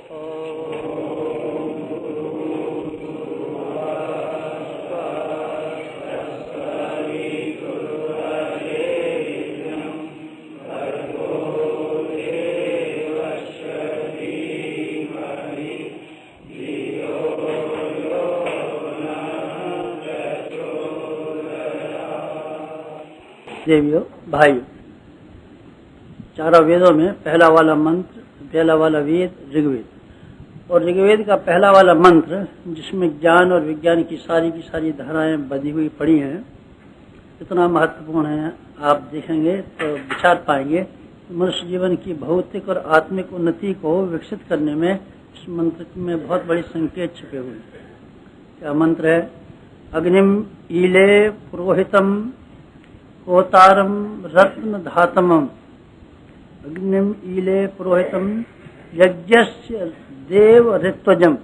देवियों भाइयों, चारों वेदों में पहला वाला मंत्र, पहला वाला वेद ऋग्वेद, और ऋग्वेद का पहला वाला मंत्र जिसमें ज्ञान और विज्ञान की सारी धाराएं बंधी हुई पड़ी हैं, इतना महत्वपूर्ण है। आप देखेंगे तो विचार पाएंगे मनुष्य जीवन की भौतिक और आत्मिक उन्नति को विकसित करने में इस मंत्र में बहुत बड़ी संकेत छिपे हुए हैं। क्या मंत्र है? अग्निम ईले पुरोहितम होतारम रत्न धातमम। अग्निम ईले पुरोहितम यज्ञस्य देव ऋत्वजम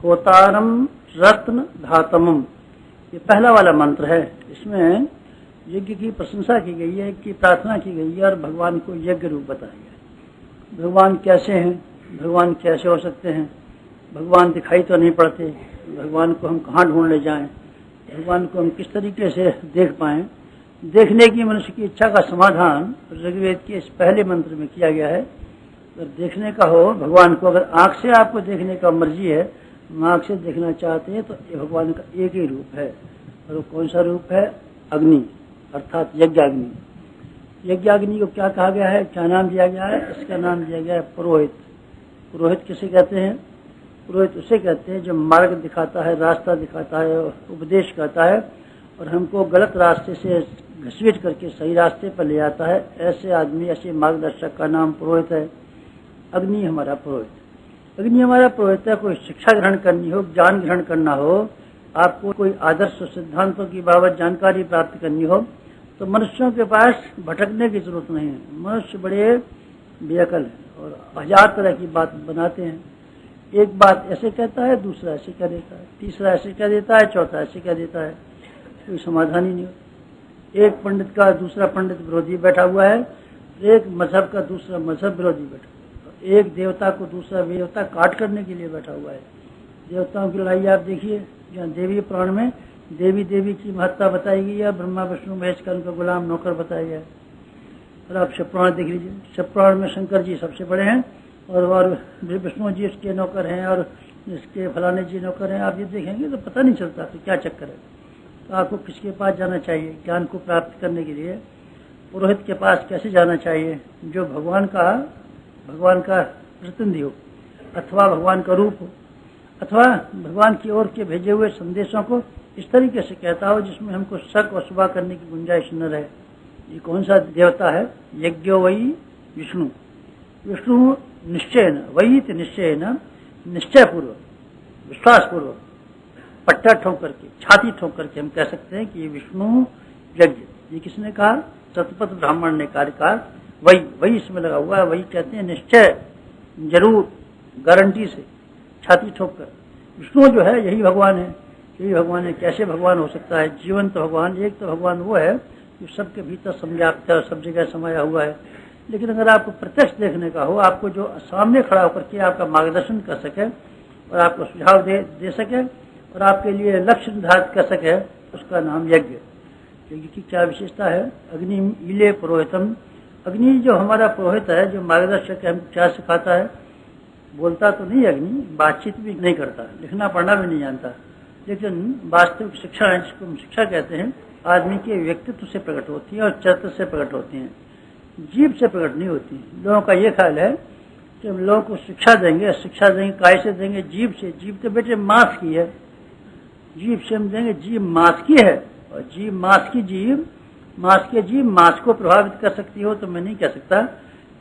होतारम रत्न धातमम। ये पहला वाला मंत्र है। इसमें यज्ञ की प्रशंसा की गई है, की प्रार्थना की गई है और भगवान को यज्ञ रूप बताया गया। भगवान कैसे हैं, भगवान कैसे हो सकते हैं, भगवान दिखाई तो नहीं पड़ते, भगवान को हम कहाँ ढूंढ ले जाएं, भगवान को हम किस तरीके से देख पाएं। देखने की मनुष्य की इच्छा का समाधान ऋग्वेद के इस पहले मंत्र में किया गया है। अगर देखने का हो भगवान को, अगर आंख से आपको देखने का मर्जी है, आंख से देखना चाहते हैं, तो ये भगवान का एक ही रूप है। और वो कौन सा रूप है? अग्नि, अर्थात यज्ञाग्नि। यज्ञाग्नि को क्या कहा गया है, क्या नाम दिया गया है? इसका नाम दिया गया है पुरोहित। पुरोहित किसे कहते हैं? पुरोहित उसे कहते हैं जो मार्ग दिखाता है, रास्ता दिखाता है, उपदेश करता है और हमको गलत रास्ते से घसीट करके सही रास्ते पर ले आता है। ऐसे आदमी, ऐसे मार्गदर्शक का नाम पुरोहित है। अग्नि हमारा पुरोहित। अग्नि हमारा पुरोहित है। कोई शिक्षा ग्रहण करनी हो, ज्ञान ग्रहण करना हो, आपको कोई आदर्श सिद्धांतों की बाबत जानकारी प्राप्त करनी हो, तो मनुष्यों के पास भटकने की जरूरत नहीं है। मनुष्य बड़े बेअकल है और हजार तरह की बात बनाते हैं। एक बात ऐसे कहता है, दूसरा ऐसे कह देता है, तीसरा ऐसे कह देता है, चौथा ऐसे कह देता है। कोई समाधान ही नहीं होता। एक पंडित का दूसरा पंडित विरोधी बैठा हुआ है, एक मजहब का दूसरा मजहब विरोधी बैठा हुआ है, एक देवता को दूसरा देवता काट करने के लिए बैठा हुआ है। देवताओं की लड़ाई आप देखिए, जहाँ देवी पुराण में देवी देवी की महत्ता बताई गई है, ब्रह्मा विष्णु महेश का उनका गुलाम नौकर बताया गया है। और आप शिवपुराण देख लीजिए, शिवपुराण में शंकर जी सबसे बड़े हैं और विष्णु जी इसके नौकर हैं और इसके फलाने जी नौकर हैं। आप ये देखेंगे तो पता नहीं चलता तो क्या चक्कर है। तो आपको किसके पास जाना चाहिए ज्ञान को प्राप्त करने के लिए? पुरोहित के पास कैसे जाना चाहिए? जो भगवान का प्रतिनिधि हो, अथवा भगवान का रूप हो, अथवा भगवान की ओर के भेजे हुए संदेशों को इस तरीके से कहता हो जिसमें हमको शक और शुभा करने की गुंजाइश न रहे। ये कौन सा देवता है? यज्ञो वही विष्णु। विष्णु निश्चय न, वही निश्चय न, निश्चय पूर्वक, विश्वास पूर्वक, पट्टा ठोक करके, छाती ठोक करके हम कह सकते हैं कि ये विष्णु यज्ञ। ये किसने कहा? शतपथ ब्राह्मण ने कार्यकाल वही इसमें लगा हुआ है। वही कहते हैं निश्चय, जरूर, गारंटी से, छाती ठोक कर। विष्णु जो है यही भगवान है, यही भगवान है। कैसे भगवान हो सकता है? जीवन तो भगवान, एक तो भगवान वो है जो सबके भीतर समझाता है, सब जगह समाया हुआ है। लेकिन अगर आपको प्रत्यक्ष देखने का हो, आपको जो सामने खड़ा होकर के आपका मार्गदर्शन कर सके और आपको सुझाव दे सके और आपके लिए लक्ष्य निर्धारित कर सके, उसका नाम यज्ञ। यज्ञ की क्या विशेषता है? अग्नि ईले पुरोहितम। अग्नि जो हमारा पुरोहित है, जो मार्गदर्शक है, हमको क्या सिखाता है? बोलता तो नहीं अग्नि, बातचीत भी नहीं करता, लिखना पढ़ना भी नहीं जानता, लेकिन वास्तविक शिक्षा है, जिसको हम शिक्षा कहते हैं, आदमी के व्यक्तित्व से प्रकट होती है और चरित्र से प्रकट होती है, जीभ से प्रकट नहीं होती। लोगों का ये ख्याल है कि हम लोगों को शिक्षा देंगे काय से देंगे? जीभ से। जीभ तो बेटे मांस की है, जीभ से हम देंगे, जीभ मांस की है। और जीभ मांस की जीभ, मांस के जीभ मांस को प्रभावित कर सकती हो तो मैं नहीं कह सकता,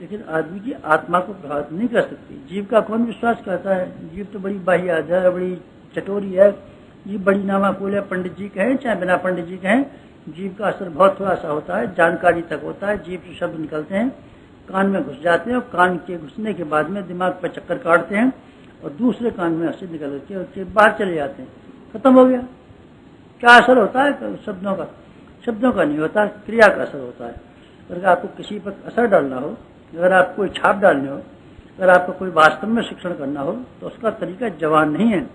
लेकिन आदमी की आत्मा को प्रभावित नहीं कर सकती। जीव का कौन विश्वास करता है? जीव तो बड़ी बाह्याद है, बड़ी चटोरी है, जीव बड़ी नामाकुल है। पंडित जी कहें चाहे बिना पंडित जी कहें, जीव का असर बहुत थोड़ा सा होता है, जानकारी तक होता है। जीव से शब्द निकलते हैं, कान में घुस जाते हैं और कान के घुसने के बाद में दिमाग पर चक्कर काटते हैं और दूसरे कान में से निकल के बाहर चले जाते हैं। खत्म हो गया। क्या असर होता है शब्दों का? शब्दों का नहीं होता, क्रिया का असर होता है। अगर आपको किसी पर असर डालना हो, अगर आपको कोई छाप डालनी हो, अगर आपको कोई वास्तव में शिक्षण करना हो तो उसका तरीका जवान नहीं है।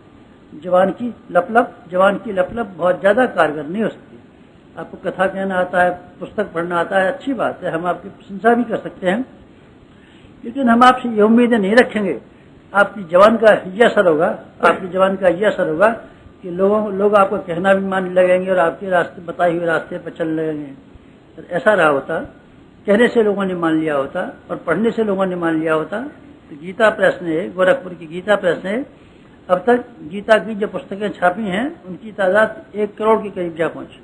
जवान की लपलप बहुत ज़्यादा कारगर नहीं हो सकती। आपको कथा कहना आता है, पुस्तक पढ़ना आता है, अच्छी बात है, हम आपकी प्रशंसा भी कर सकते हैं, लेकिन हम आपसे ये उम्मीदें नहीं रखेंगे। आपकी जवान का ये असर होगा कि लोग आपको कहना भी मानने लगेंगे और आपके रास्ते बताए हुए रास्ते पर चलने लगेंगे। तो ऐसा रहा होता, कहने से लोगों ने मान लिया होता और पढ़ने से लोगों ने मान लिया होता। तो गीता प्रेस ने, गोरखपुर की गीता प्रेस ने अब तक गीता की जो पुस्तकें छापी हैं उनकी तादाद 1 करोड़ के करीब जा पहुंची।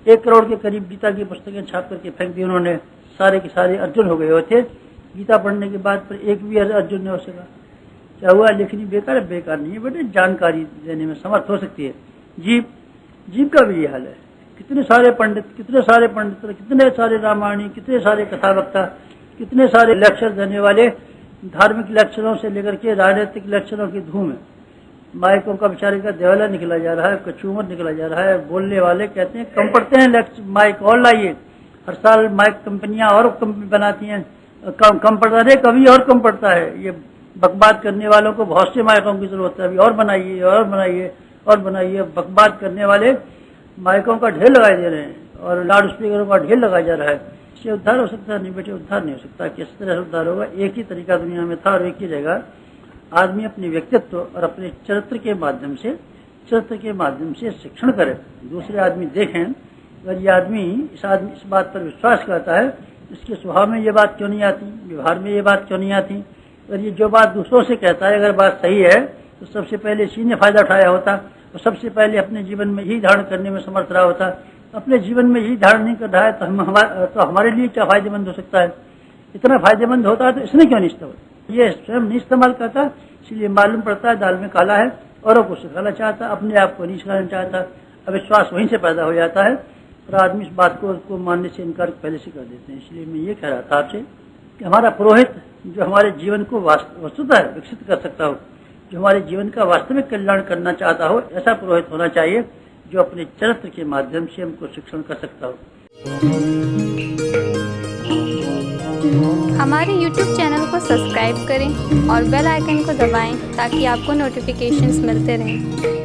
1 करोड़ के करीब गीता की पुस्तकें छाप करके फेंक दी उन्होंने। सारे के सारे अर्जुन हो गए होते गीता पढ़ने के बाद, पर एक भी अर्जुन नहीं हो सका। क्या हुआ? लिखनी बेकार है? बेकार नहीं है बेटे, जानकारी देने में समर्थ हो सकती है। जीव का भी ये हाल है। कितने सारे पंडित, कितने सारे रामायणी, कितने सारे कथावक्ता, कितने सारे लेक्चर देने वाले, धार्मिक लेक्चरों से लेकर के राजनीतिक लेक्चरों की धूम है। माइकों का बेचारे का देवाला निकला जा रहा है, कचूमर निकला जा रहा है। बोलने वाले कहते हैं कम पड़ते हैं माइक और लाइए। हर साल माइक कंपनियां और कंपनी बनाती हैं, कम पड़ता है, कभी और कम पड़ता है। ये बकबाद करने वालों को बहुत से माइकों की जरूरत है, अभी और बनाइए। बकबाद करने वाले माइकों का ढेर लगाए दे रहे हैं और लाउड स्पीकरों का ढेर लगाया जा रहा है। इससे उद्धार हो सकता है? नहीं बेटे, उद्धार नहीं हो सकता। किस तरह से उद्धार होगा? एक ही तरीका दुनिया में था और एक ही रहेगा। आदमी अपने व्यक्तित्व और अपने चरित्र के माध्यम से शिक्षण करे। दूसरे आदमी देखें, अगर ये आदमी इस बात पर विश्वास करता है, इसके स्वभाव में ये बात क्यों नहीं आती, व्यवहार में ये बात क्यों नहीं आती। अगर ये जो बात दूसरों से कहता है अगर बात सही है तो सबसे पहले इसी ने फायदा उठाया होता और सबसे पहले अपने जीवन में ही धारण करने में समर्थ रहा होता। अपने जीवन में ही धारण नहीं कर रहा है तो हमारे लिए क्या फायदेमंद हो सकता है? इतना फायदेमंद होता है तो इसने क्यों नहीं इस्तेमाल? ये स्वयं नहीं इस्तेमाल करता, इसलिए मालूम पड़ता है दाल में काला है, औरों को सिखाना चाहता, अपने आप को नहीं सिखाना चाहता। अविश्वास वहीं से पैदा हो जाता है और आदमी इस बात को मानने से इनकार पहले से कर देते हैं। इसलिए मैं ये कह रहा था आपसे कि हमारा पुरोहित जो हमारे जीवन को वस्तुतः विकसित कर सकता हो, जो हमारे जीवन का वास्तविक कल्याण करना चाहता हो, ऐसा पुरोहित होना चाहिए जो अपने चरित्र के माध्यम से हमको शिक्षण कर सकता हो। हमारे YouTube चैनल को सब्सक्राइब करें और बेल आइकन को दबाएं ताकि आपको नोटिफिकेशंस मिलते रहें।